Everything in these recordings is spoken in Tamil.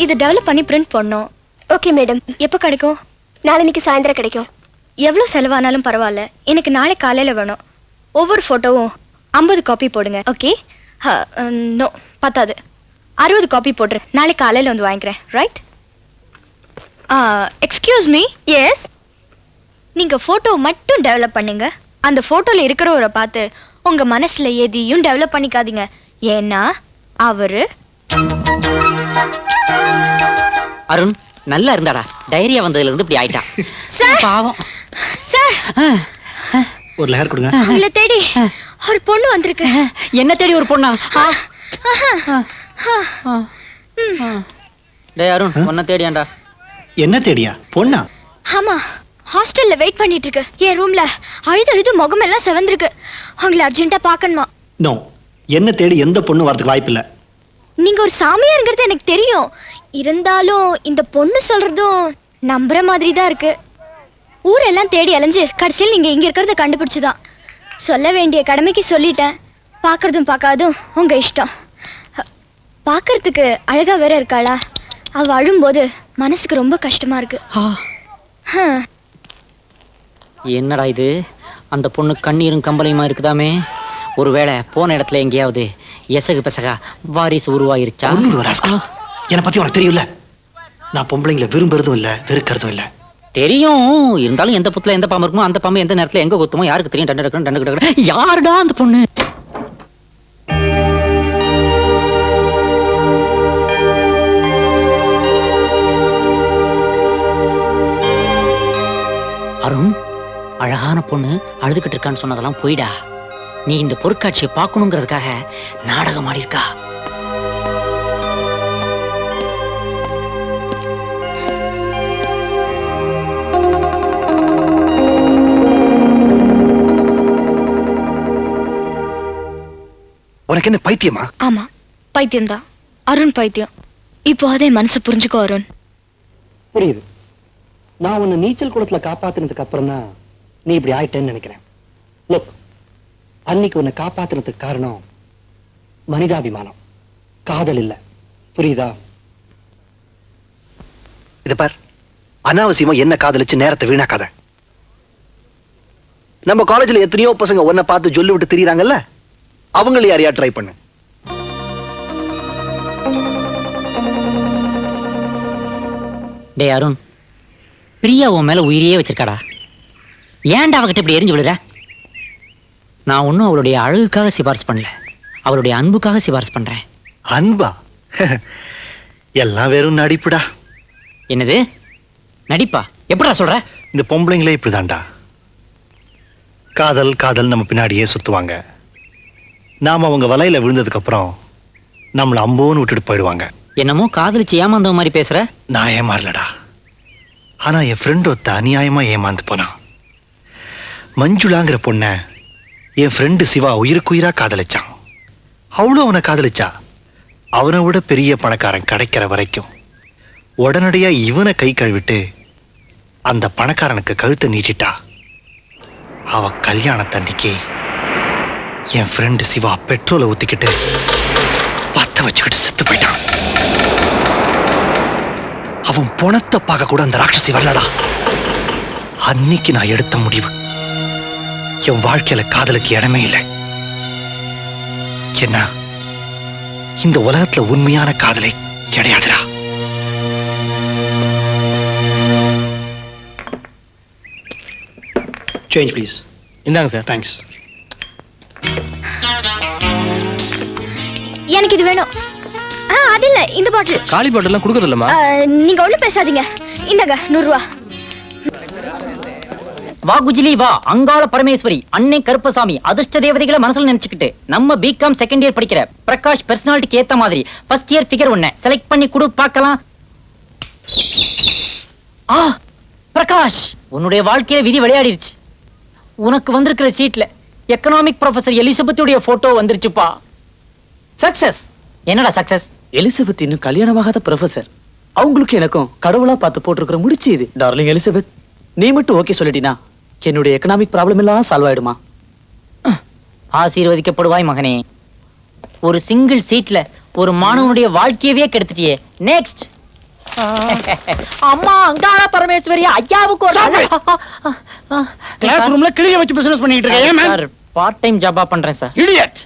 இதை டெவலப் பண்ணி பிரிண்ட் பண்ணோம். Okay madam. எப்போ கிடைக்கும்? நாளைக்கு சாயந்தரம் கிடைக்கும். எவ்வளோ செலவானாலும் பரவாயில்ல, எனக்கு நாளை காலையில் வேணும். ஒவ்வொரு ஃபோட்டோவும் 50 காப்பி போடுங்க. ஓகே? நோ, பத்தாது, 60 காப்பி போட்டுரு. நாளை காலையில் வந்து வாங்கிக்கிறேன். ரைட்? Excuse me. எஸ். நீங்கள் ஃபோட்டோ மட்டும் டெவலப் பண்ணுங்க. அந்த ஃபோட்டோவில் இருக்கிறவரை பார்த்து உங்கள் மனசில் எதையும் டெவலப் பண்ணிக்காதீங்க. ஏன்னா அவரு அருண் நல்லா இருந்தாடா. டைரியா வந்ததுல இருந்து இப்படி ஆயிட்டா. சார், பாவம் சார், ஒரு லேயர் கொடுங்க. உங்களை தேடி ஒரு பொண்ணு வந்திருக்கு. என்ன தேடி ஒரு பொண்ணா? டேய் அருண், உன்னை தேடியாண்டா. என்ன தேடியா? பொண்ணா? ஆமா, ஹாஸ்டல்ல வெயிட் பண்ணிட்டு இருக்கு. என் ரூம்ல அழுது முகமெல்லாம் செவந்திருக்கு. உங்களை அர்ஜென்ட்டா பார்க்கணுமா? நோ, என்ன தேடி எந்த பொண்ணு வரதுக்கு வாய்ப்பு இல்ல. நீங்க ஒரு சாமியாருங்கிறது எனக்கு தெரியும். இருந்தாலும் இந்த பொண்ணு சொல்றதும் நம்புற மாதிரி தான் இருக்கு. ஊரெல்லாம் தேடி அலைஞ்சு கடைசியில் நீங்க இங்க இருக்கிறத கண்டுபிடிச்சுதான். சொல்ல வேண்டிய கடமைக்கு சொல்லிட்டேன். பார்க்கறதும் பார்க்காதும் உங்க இஷ்டம். பார்க்கறதுக்கு அழகா வேற இருக்காளா? அவ அழும்போது மனசுக்கு ரொம்ப கஷ்டமா இருக்கு. என்னடா இது? அந்த பொண்ணு கண்ணீரும் கம்பளையுமா இருக்குதாமே. ஒருவேளை போன இடத்துல எங்கேயாவது எசகு பெசகா வாரிசு உருவாயிருச்சா? என்னை பத்தி உனக்கு தெரியும்ல. நான் பொம்பளைங்களை விரும்புறதும் இல்ல, வெறுக்கிறதும் இல்ல. தெரியும். இருந்தாலும் எந்த புத்துல எந்த பாம்பு இருக்குமோ அந்த பாம்பு எந்த நேரத்துல எங்க கொத்துமோ யாருக்கு தெரியும்? டண்டு யாருடா அந்த பொண்ணு? அருண், அழகான பொண்ணு அழுதுகிட்டு இருக்கான்னு சொன்னதெல்லாம் போயிடா. நீ இந்த பொருட்காட்சியை பார்க்கணுங்கிறதுக்காக நாடகம் ஆடிருக்கா. உனக்கு என்ன பைத்தியமா? ஆமா, பைத்தியம்தான். அருண் பைத்தியம். இப்போ அதே மனசு புரிஞ்சுக்கோ அருண். புரியுது. நான் உன்னை நீச்சல் குளத்துல காப்பாத்தினதுக்கு அப்புறம் தான் நீ இப்படி ஆயிட்டேன்னு நினைக்கிறேன். லுக், அன்னைக்கு உன்னை காப்பாத்தினதுக்கு காரணம் மனிதாபிமானம், காதல் இல்ல. புரியுதா? இது பார், அனாவசியமா என்ன காதலிச்சு நேரத்தை வீணாக்காத. நம்ம காலேஜ்ல எத்தனையோ பசங்க உன்னை பார்த்து சொல்லி விட்டு திரியறாங்கல்ல, அவங்கள யாரையா ட்ரை பண்ணு. டே அருண், பிரியா உன் மேல உயிரியே வச்சிருக்காடா. ஏன்டா அவகிட்ட இப்படி எரிஞ்சு விடுற? நான் ஒன்னும் அவளுடைய அழகுக்காக சிபாரிசு பண்ணல, அவளுடைய அன்புக்காக சிபாரிசு பண்றேன். அன்பா? எல்லாம் வெறும் நடிப்புடா. என்னது நடிப்பா? எப்படிடா சொல்ற? இந்த பொம்பளைங்களே இப்படிதான்டா. காதல் காதல் நம்ம பின்னாடியே சுத்துவாங்க. நாம அவங்க வலையில விழுந்ததுக்கு அப்புறம் நம்மள அம்போன்னு விட்டுட்டு போயிடுவாங்க. என்னமோ காதலிச்சு ஏமாந்த மாதிரி பேசுற. நான் ஏமாறலடா. ஆனா என் ஃப்ரெண்ட் ஒருத்த அநியாயமா ஏமாந்து போனான். மஞ்சுளாங்கிற பொண்ண என் ஃப்ரெண்டு சிவா உயிருக்குயிரா காதலிச்சான். அவ்வளோ அவனை காதலிச்சா. அவனை விட பெரிய பணக்காரன் கிடைக்கிற வரைக்கும் உடனடியா இவனை கை கழுவிட்டு அந்த பணக்காரனுக்கு கழுத்தை நீட்டிட்டா. அவ கல்யாணத்தன்னைக்கு என் ஃப்ரெண்டு சிவா பெட்ரோலை ஊத்திக்கிட்டு பத்த வச்சுக்கிட்டு செத்து போயிட்டான். அவன் பணத்தை பார்க்க கூட அந்த ராட்சசி வரலடா. அன்னைக்கு நான் எடுத்த முடிவு, என் வாழ்க்கையில காதலுக்கு இடமே இல்லை. என்ன, இந்த உலகத்துல உண்மையான காதலை கிடையாதுடா. Change please. இந்தாங்க சார். தேங்க்ஸ். எனக்கு இது வேணும். அது இல்ல, இந்த பாட்டில். காலி பாட்டிலாம் கொடுக்கறது இல்லம்மா. நீங்க ஒண்ணும் பேசாதீங்க. இந்தாங்க 100 ரூபா. வா குஜிலி வா, அங்காள பரமேஸ்வரி, அன்னை கருப்பசாமி, அதிர்ஷ்ட தேவதைகளை மனசுல நினைச்சுக்கிட்டு நம்ம பிகாம் செகண்ட் இயர் படிக்கிற பிரகாஷ் பர்சனாலிட்டிக்கு ஏத்த மாதிரி ஃபர்ஸ்ட் இயர் ஃபிகர் ஒண்ணு செலக்ட் பண்ணி கொடு பார்க்கலாம். பிரகாஷ், உன்னுடைய வாழ்க்கையில விதி விளையாடிருச்சு. உனக்கு வந்திருக்கிற சீட்ல எக்கனாமிக் ப்ரொஃபசர் எலிசபெத்துடைய போட்டோ வந்துருச்சுப்பா. சக்சஸ். என்னடா சக்சஸ்? எலிசபெத் இன்னும் கல்யாணமாகாத ப்ரொஃபசர். அவங்களுக்கு எனக்கும் கடவுளா பார்த்து போட்டிருக்கிற முடிச்சு இது. டார்லிங் எலிசபெத், நீ மட்டும் ஓகே சொல்லிட்டீனா என்னுடைய எக்கனாமிக் ப்ராப்ளம் எல்லாம் சால்வ் ஆயிடுமா? ஆசீர்வதிக்கப்படுவாய் மகனே. ஒரு சிங்கிள் சீட்ல ஒரு மாணவனுடைய வாழ்க்கையவே கெடுத்துட்டியே. நெக்ஸ்ட். அம்மா அங்காள பரமேஸ்வரி ஐயாவுக்கு ஒரு கிளாஸ் ரூம்ல கிளிய வச்சு பிசினஸ் பண்ணிட்டு இருக்கேன் ஏன் மேன் பார்ட் டைம் ஜாபா பண்றேன் சார். இடியட்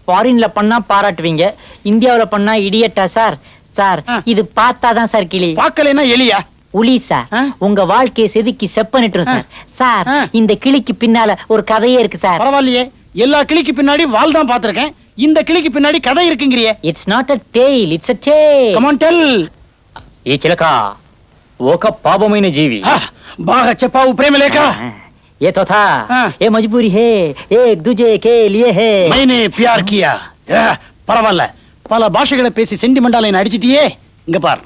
ஃபாரின்ல பண்ணா பாராட்டுவீங்க, இந்தியாவுல பண்ணா இடியட்டா சார்? சார் இது பார்த்தாதான் சார் கிளி, பார்க்கலைன்னா எலியா உளி சார். உங்க வாழ்க்கையை செதுக்கி செப்பனிட்டுரும் சார். சார் இந்த கிளிக்கு பின்னால ஒரு கதையே இருக்கு சார். பரவாயில்லையே, எல்லா கிளிக்கு பின்னாடி வால் தான் பாத்திருக்கேன், இந்த கிளிக்கு பின்னாடி கதை இருக்குங்கறியே. It's not a tale, it's a tale. Come on tell. ఈ చిలక ఒక పాపమైన జీవి. బాగా చెప్పావు ప్రేమలేఖ. ये तो था, ये मजबूरी है, एक दूजे के लिए है. मैंने प्यार किया. பரவாயில்ல, பல பாஷைகளை பேசி சென்டிமெண்டால என்ன அடிச்சிட்டியே. இங்க பார்,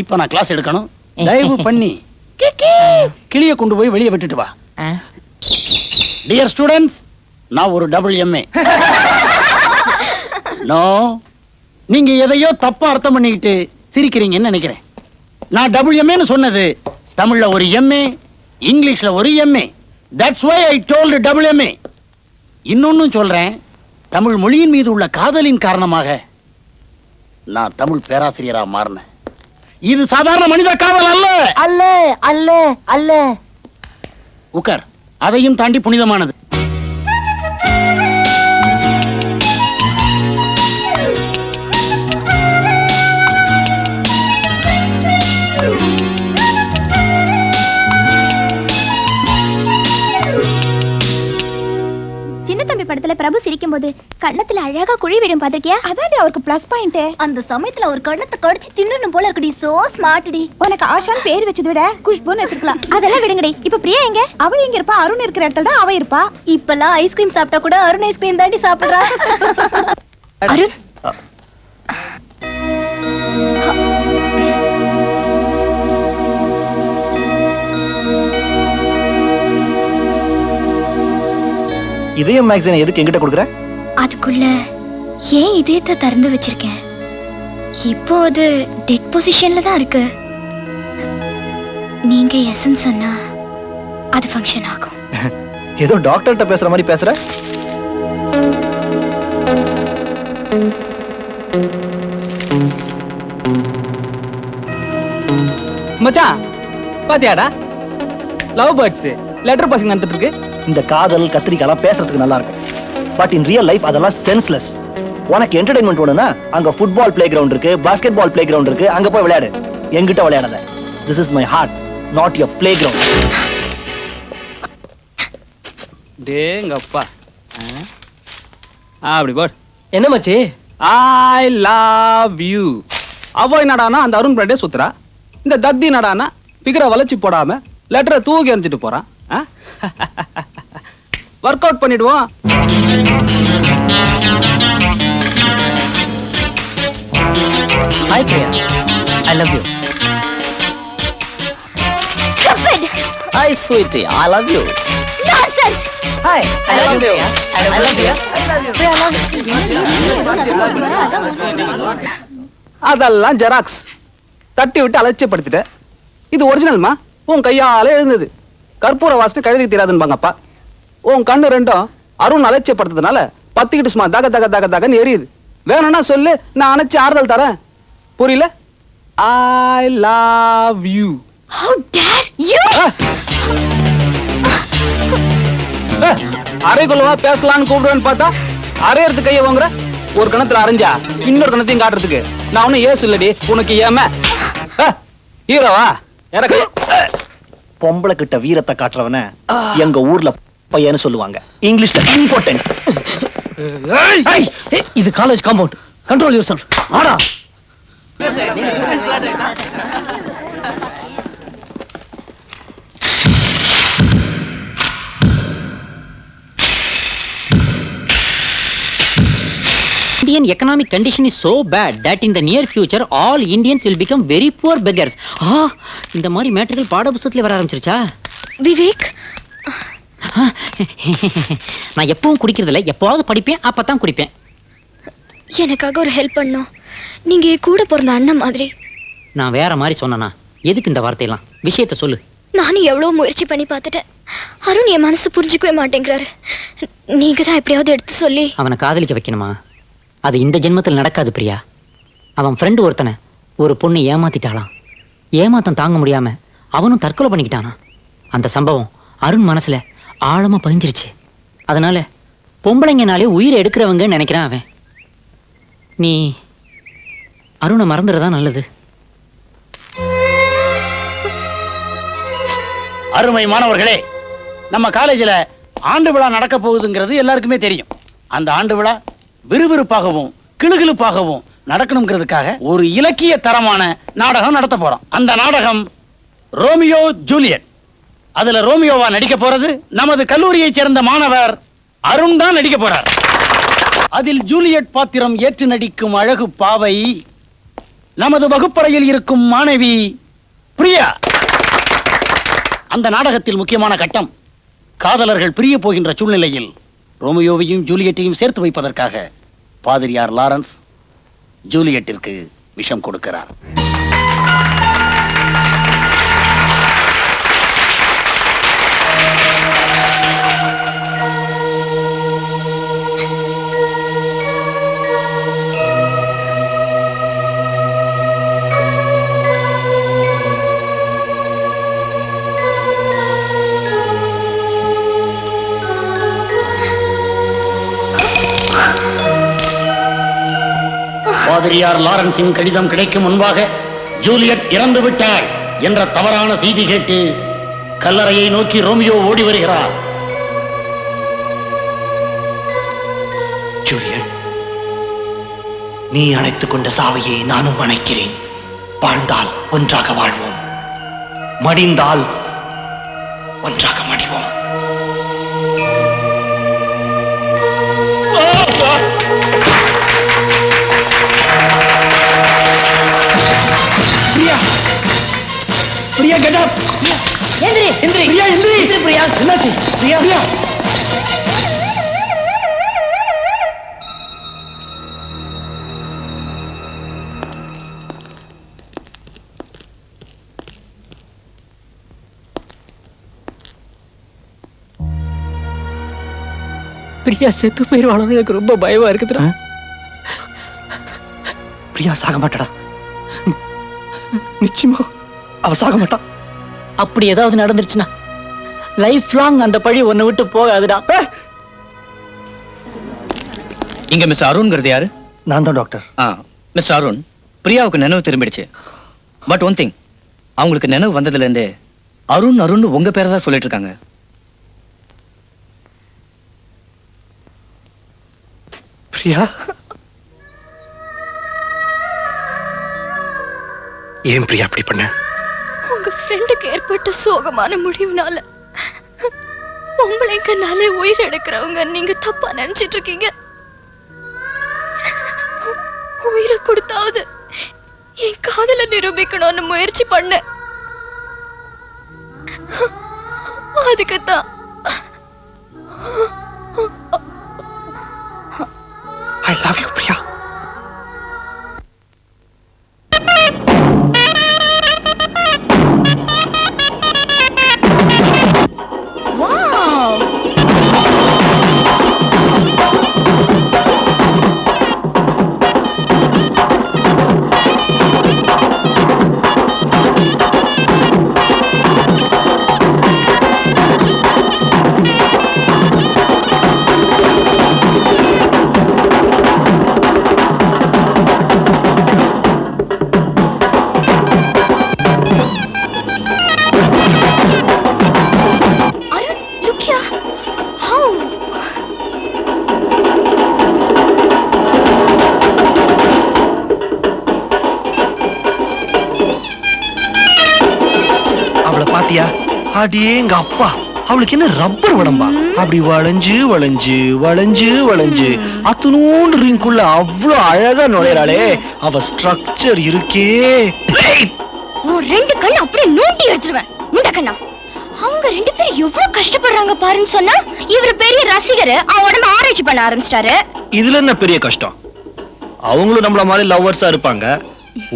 இப்ப நான் கிளாஸ் எடுக்கணும், தயவு பண்ணி கிளிய கொண்டு போய் வெளியே விட்டுட்டு வா. டியர் ஸ்டூடெண்ட்ஸ், நான் ஒரு WMA. நோ, நீங்க எதையோ தப்பா அர்த்தம் பண்ணிக்கிட்டு சிரிக்கிறீங்கன்னு நினைக்கிறேன். நான் WMAன்னு சொன்னது தமிழ்ல ஒரு MA, இங்கிலீஷ்ல ஒரு MA. That's why I told WMA. இன்னொன்னு சொல்றேன், தமிழ் மொழியின் மீது உள்ள காதலின் காரணமாக நான் தமிழ் பேராசிரியரா மாறினேன். இது சாதாரண மனித காதல் அல்ல. அல்ல அல்ல அல்ல. உக்கர், அதையும் தாண்டி புனிதமானது. படத்துல பிரபு சிரிக்கும் போது கண்ணத்துல அழகா குழி விடும் பாத்திருக்கியா? அதான் அவருக்கு பிளஸ் பாயிண்ட். அந்த சமயத்துல ஒரு கண்ணத்தை கடிச்சு தின்னு போல இருக்குடி. சோ ஸ்மார்ட் டி. உனக்கு ஆஷான் பேர் வச்சதை விட குஷ்புன்னு வச்சிருக்கலாம். அதெல்லாம் விடுங்கடி. இப்ப பிரியா எங்க? அவ எங்க இருப்பா? அருண் இருக்கிற இடத்துல தான் அவ இருப்பா. இப்பெல்லாம் ஐஸ்கிரீம் சாப்பிட்டா கூட அருண் ஐஸ்கிரீம் தாண்டி சாப்பிடுறா. அருண் இதயம் மேக்ஸினை எதுக்கு என்கிட்ட கொடுக்குற? அதுக்குள்ள ஏன் இதயத்தை திறந்து வச்சிருக்கேன். இப்போ அது டெட் பொசிஷன்ல தான் இருக்கு. நீங்க எஸ்ன்னு சொன்னா அது ஃபங்க்ஷன் ஆகும். ஏதோ டாக்டர்கிட்ட பேசுற மாதிரி பேசுற. மச்சான் பாத்தியாடா, லவ் பேர்ட்ஸ் லெட்டர் பாசிங் நடந்துட்டு இருக்கு. இந்த காதல் கத்திரிக்காலாம் பேசுறதுக்கு நல்லா இருக்கும், பட் இன் ரியல் லைஃப் அதெல்லாம் சென்ஸ்லெஸ். உனக்கு என்டர்டைன்மெண்ட் வேணும்னா அங்க ஃபுட்பால் பிளே கிரவுண்ட் இருக்கு, பாஸ்கெட் பால் பிளே கிரவுண்ட் இருக்கு, அங்க போய் விளையாடு. என்கிட்ட விளையாடாத. This is my heart, not your playground. டேங்கப்பா, அப்படி போட். என்ன மச்சி? I love you. அவ என்னடானா அந்த அருண் பிராண்டே சுத்துறா, இந்த தத்தி நடானா பிகரை வளைச்சு போடாம லெட்டரை தூக்கி எறிஞ்சிட்டு போறான். ஒர்க் அவுட் பண்ணிடுவோம். Hi Priya, I love you. Hi sweetie, I love you. Nonsense. Hi, I love you. I love you. அதெல்லாம் ஜெராக்ஸ், தட்டி விட்டு அலட்சியப்படுத்திட்ட. இது ஒரிஜினல்மா, உன் கையால எழுந்தது. கற்பூர வாசனை கழுதி தீராதுன்பாங்கப்பா. உன் கண்ணு ரெண்டும் அருண் அலட்சியப்படுத்துறதுனால பத்திக்கிட்டு சும்மா தக தக தக தகன்னு எரியுது. வேணும்னா சொல்லு, நான் அணைச்சு ஆறுதல் தரேன். புரியல? ஐ love you. How dare you? அரைக்குள்ளவா பேசலான்னு கூப்பிடுவேன்னு பார்த்தா அரையறது கைய வாங்குற. ஒரு கணத்துல அரைஞ்சா இன்னொரு கணத்தையும் காட்டுறதுக்கு நான் ஒன்னும் ஏசு இல்லடி உனக்கு. ஏம ஹீரோவா எனக்கு பொம்பளை கிட்ட வீரத்தை காட்டுறவன எங்க ஊர்ல பையன்னு சொல்லுவாங்க, இங்கிலீஷ்ல இம்பார்ட்டன்ட். இது college compound, control your self. ஆடா. Indian economic condition is so bad that in the near future all Indians will become very poor beggars. இந்த மாதிரி மேட்டர்கள் பாட புத்தகத்துல வர ஆரம்பிச்சிருச்சா? விவேக், நான் எப்பவும் குடிக்கிறது இல்ல, எப்பவாவது படிப்பேன், அப்பதான் குடிப்பேன். எனக்காக ஒரு ஹெல்ப் பண்ணும். நீங்க என் கூட பிறந்த அண்ணன் மாதிரி. நான் வேற மாதிரி சொன்னனா? எதுக்கு இந்த வார்த்தையெல்லாம்? விஷயத்த சொல்லு. நானும் எவ்வளவு முயற்சி பண்ணி பார்த்துட்டேன். அருண் என் மனசு புரிஞ்சுக்கவே மாட்டேங்கிறாரு. நீங்க தான் எப்படியாவது எடுத்து சொல்லி அவனை காதலிக்க வைக்கணுமா? அது இந்த ஜென்மத்தில் நடக்காது பிரியா. அவன் ஃப்ரெண்டு ஒருத்தனை ஒரு பொண்ணு ஏமாத்திட்டாளாம். ஏமாத்தம் தாங்க முடியாம அவனும் தற்கொலை பண்ணிக்கிட்டானா. அந்த சம்பவம் அருண் மனசுல ஆழமா பதிஞ்சிருச்சு. அதனால பொம்பளைங்கனாலே உயிரை எடுக்கிறவங்கன்னு நினைக்கிறான் அவன். நீ அருணை மறந்துடுறதா நல்லது. அருமை மாணவர்களே, நம்ம காலேஜில் ஆண்டு விழா நடக்க போகுதுங்கிறது எல்லாருக்குமே தெரியும். அந்த ஆண்டு விழா விறுவிறுப்பாகவும் கிளுகிளுப்பாகவும் நடக்கணுங்கிறதுக்காக ஒரு இலக்கிய தரமான நாடகம் நடத்த போறோம். அந்த நாடகம் ரோமியோ ஜூலியட். அதுல ரோமியோவா நடிக்க போறது நமது கல்லூரியைச் சேர்ந்த மாணவர் அருண் தான் நடிக்க போறார். அதில் ஜூலியட் பாத்திரம் ஏற்று நடிக்கும் அழகு பாவை நமது வகுப்பறையில் இருக்கும் மாணவி பிரியா. அந்த நாடகத்தில் முக்கியமான கட்டம், காதலர்கள் பிரிய போகின்ற சூழ்நிலையில் ரோமியோவையும் ஜூலியட்டையும் சேர்த்து வைப்பதற்காக பாதிரியார் லாரன்ஸ் ஜூலியட்டிற்கு விஷம் கொடுக்கிறார். பாதிரியார் லாரன்ஸின் கடிதம் கிடைக்கும் முன்பாக ஜூலியட் இறந்து விட்டாள் என்ற தவறான செய்தி கேட்டு கல்லறையை நோக்கி ரோமியோ ஓடி வருகிறார். ஜூலியட், நீ அணைத்துக் கொண்ட சாவையை நானும் அணைக்கிறேன். வாழ்ந்தால் ஒன்றாக வாழ்வோம், மடிந்தால் ஒன்றாக மடிவோம். Priya, Priya get up. எந்திரி எந்திரி பிரியா எந்திரி. பிரியா. என்னாச்சு? பிரியா, பிரியா. பிரியா செத்து போயிருவானு எனக்கு ரொம்ப பயமா இருக்குதுடா. பிரியா சாக மாட்டாடா, நிச்சயமா அவ சாக மாட்டா. அப்படி ஏதாவது நடந்துருச்சுன்னா லைஃப் லாங் அந்த பழி உன்னை விட்டு போகாதுடா. இங்க மிஸ் அருண்ங்கிறது யாரு? நான் தான் டாக்டர். மிஸ் அருண், பிரியாவுக்கு நினைவு திரும்பிடுச்சு. பட் ஒன் திங், அவங்களுக்கு நினைவு வந்ததுல இருந்தே அருண் அருண் உங்க பேரை தான் சொல்லிட்டு இருக்காங்க. பிரியா, ஏன் பிரியா அப்படி பண்ண? உங்க ஃப்ரெண்டுக்கு ஏற்பட்ட சோகமான முடிவுனால பொம்பளைங்கனாலே உயிர் எடுக்கிறவங்க நீங்க தப்பா நினைச்சிட்டு இருக்கீங்க. உயிரை கொடுத்தாவது என் காதல நிரூபிக்கணும்னு முயற்சி பண்ண. அதுக்குத்தான் I love you, பிரியா. பாத்தியா? அடியே எங்க அப்பா, அவளுக்கு என்ன ரப்பர் உடம்பா? அப்படி வளைஞ்சு வளைஞ்சு வளைஞ்சு வளைஞ்சு அத்துணூண்டு ரிங்குள்ள அவ்வளவு அழகா நுழையறாளே, அவ ஸ்ட்ரக்சர் இருக்கே. ரெண்டு கண்ணு அப்படியே நூட்டி எடுத்துருவேன் முண்டக்கண்ணா. அவங்க ரெண்டு பேரும் எவ்வளவு கஷ்டப்படுறாங்க பாருன்னு சொன்னா இவரு பெரிய ரசிகர், அவன் உடம்பு ஆராய்ச்சி பண்ண ஆரம்பிச்சிட்டாரு. இதுல என்ன பெரிய கஷ்டம்? அவங்களும் நம்மள மாதிரி லவ்வர்ஸா இருப்பாங்க.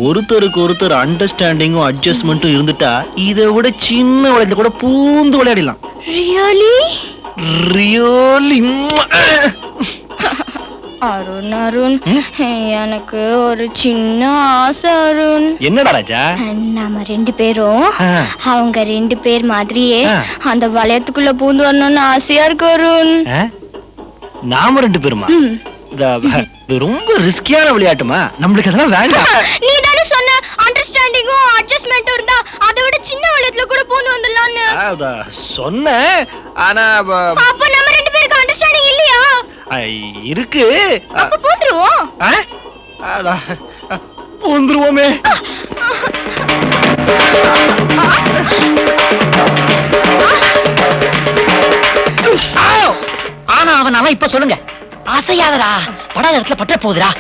ஒருத்தருக்கு ஒருத்தர் அண்டர்ஸ்டாண்டிங்கும் அட்ஜஸ்ட்மெண்ட்டும் இருந்துட்டா இதை விட சின்ன வளையல கூட பூந்து விளையாடலாம். ரியலி ரியலி அருண் அருண் எனக்கு ஒரு சின்ன ஆசை அருண். என்னடா ராஜா? நாம 2 பேரும் அவங்க 2 பேர் மாதிரியே அந்த வளையத்துக்குள்ள பூந்து வரணும்னு ஆசையா இருக்கு அருண். நாம 2 பேருமா? இது ரொம்ப ரிஸ்கியான விளையாட்டுமா, நம்மளுக்கு அதெல்லாம் வேண்டாம். நீ தானே சொன்ன அண்டர்ஸ்டாண்டிங்கும் அட்ஜஸ்ட்மென்ட்டும் இருந்தா அதை விட சின்ன வளையத்துல கூட பூந்து வந்துடலாம்னு. சொன்னேன், ஆனா அப்ப நம்ம 2 பேருக்கு அண்டர்ஸ்டாண்டிங் இல்லையா? இருக்கு. அப்ப பூந்துருவோம். பூந்துருவோமே. ஆனா அவனால இப்ப சொல்லுங்க, அசையாதடா, படாத இடத்துல பற்ற போகுதுடா.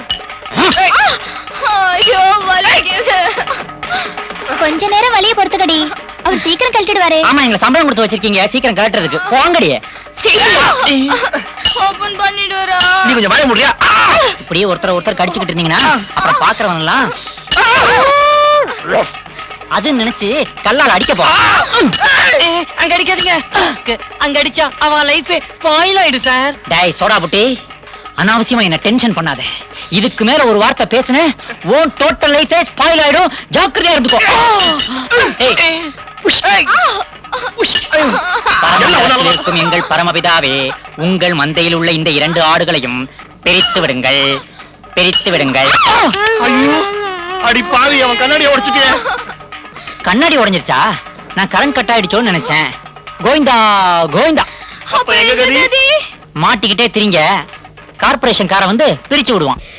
ஐயோ வலிக்குது. கொஞ்ச நேரம் வலிய பொறுத்துக்கடி, அவர் சீக்கிரம் கழட்டிடுவாரு. ஆமா, எங்களை சம்பளம் கொடுத்து வச்சிருக்கீங்க, சீக்கிரம் கலட்டுறதுக்கு போங்கடியே. ஓபன் பண்ணிடுறா. நீ கொஞ்சம் வாய முடியா? இப்படியே ஒருத்தர் கடிச்சுக்கிட்டு இருந்தீங்கன்னா அப்புறம் பாக்குறவங்க எல்லாம் அது நினைச்சு கல்லால அடிக்க போ. அங்க அடிக்காதீங்க, அங்க அடிச்சா அவன் லைஃப் ஸ்பாயில் ஆயிடு சார். டேய் சோடா புட்டி, அனாவசியமா என்ன டென்ஷன் பண்ணாத. இதுக்கு மேல ஒரு வார்த்தை பேசுன ஓன் டோட்டல் லைஃபே ஸ்பாயில் ஆயிடும், ஜாக்கிரதையா இருந்துக்கோ. பரமபிதாவில் இருக்கும் எங்கள் பரமபிதாவே, உங்கள் மந்தையில் உள்ள இந்த 2 ஆடுகளையும் பிரித்து விடுங்கள், பிரித்து விடுங்கள். ஐயோ, அடி பாவி, அவன் கண்ணாடியை உடைச்சிட்டே. கண்ணாடி உடைஞ்சிருச்சா? நான் கரண்ட் கட் ஆயிடுச்சோன்னு நினைச்சேன். கோவிந்தா கோவிந்தா. அப்ப எங்க கதி? மாட்டிக்கிட்டே திரிங்க, கார்பரேஷன் காரை வந்து பிரிச்சு விடுவான்.